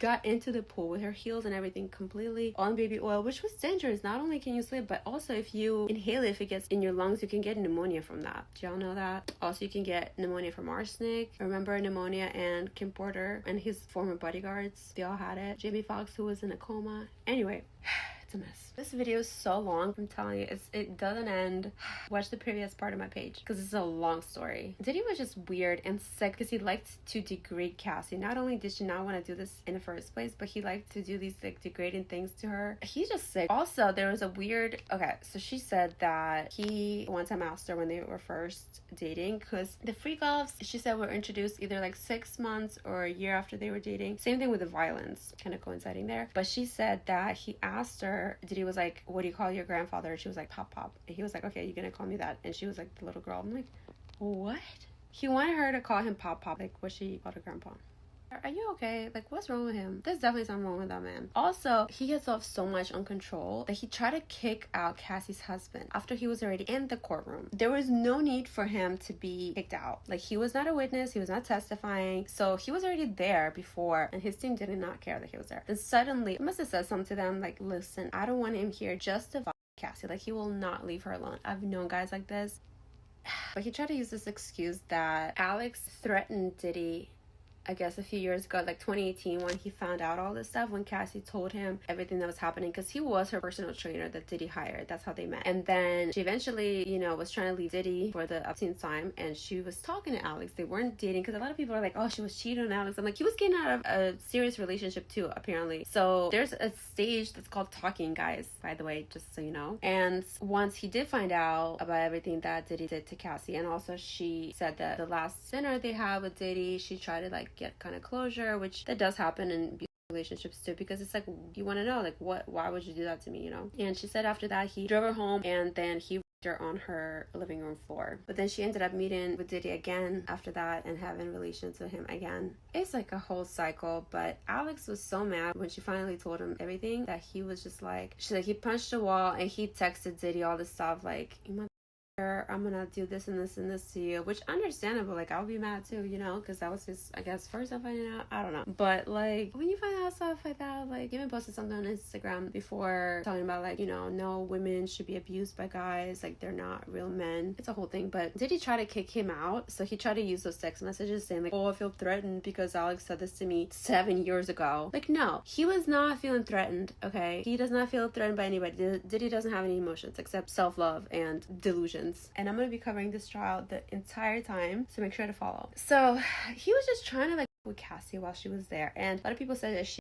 got into the pool with her heels and everything completely on baby oil, which was dangerous. Not only can you slip, but also if you inhale it, if it gets in your lungs, you can get pneumonia from that. Do y'all know that? Also, you can get pneumonia from arsenic. Remember pneumonia and Kim Porter and his former bodyguards? They all had it. Jamie Foxx, who was in a coma. Anyway, it's a mess. This video is so long. I'm telling you, it doesn't end. Watch the previous part of my page because it's a long story. Diddy was just weird and sick because he liked to degrade Cassie. Not only did she not want to do this in the first place, but he liked to do these like degrading things to her. He's just sick. Also, there was a weird, okay, so she said that he one time asked her when they were first dating, because the freak offs, she said, were introduced either like 6 months or a year after they were dating. Same thing with the violence, kind of coinciding there. But she said that he asked her, Diddy was like, what do you call your grandfather? And she was like, Pop Pop. And he was like, okay, you're gonna call me that. And she was like, the little girl. I'm like, what? He wanted her to call him Pop Pop, like what she called her grandpa. Are you okay? Like, what's wrong with him? There's definitely something wrong with that man. Also, he gets off so much on control that he tried to kick out Cassie's husband after he was already in the courtroom. There was no need for him to be kicked out. Like, he was not a witness, he was not testifying, so he was already there before, and his team did not care that he was there. Then suddenly, he must have said something to them like, listen, I don't want him here just to fuck Cassie. Like, he will not leave her alone. I've known guys like this. But he tried to use this excuse that Alex threatened Diddy, I guess a few years ago, like 2018, when he found out all this stuff, when Cassie told him everything that was happening, because he was her personal trainer that Diddy hired. That's how they met. And then she eventually, you know, was trying to leave Diddy for the obscene time, and she was talking to Alex. They weren't dating, because a lot of people are like, oh, she was cheating on Alex. I'm like, he was getting out of a serious relationship too, apparently. So there's a stage that's called talking, guys, by the way, just so you know. And once he did find out about everything that Diddy did to Cassie, and also she said that the last dinner they had with Diddy, she tried to like get kind of closure, which that does happen in relationships too, because it's like, you want to know, like, why would you do that to me, you know? And she said after that he drove her home, and then he raped her on her living room floor. But then she ended up meeting with Diddy again after that and having relations with him again. It's like a whole cycle. But Alex was so mad when she finally told him everything that he was just like, she's like, he punched the wall, and he texted Diddy all this stuff like, I'm gonna do this and this and this to you, which understandable. Like, I'll be mad too, you know, because that was his, I guess, first time finding out. I don't know, but like, when you find out stuff like that, like, even posted something on Instagram before talking about like, you know, no women should be abused by guys, like they're not real men. It's a whole thing. But did he try to kick him out? So he tried to use those text messages saying like, oh, I feel threatened because Alex said this to me 7 years ago. Like, no, he was not feeling threatened. Okay, he does not feel threatened by anybody. Diddy doesn't have any emotions except self-love and delusions. And I'm going to be covering this trial the entire time, so make sure to follow. So he was just trying to like with Cassie while she was there, and a lot of people said that she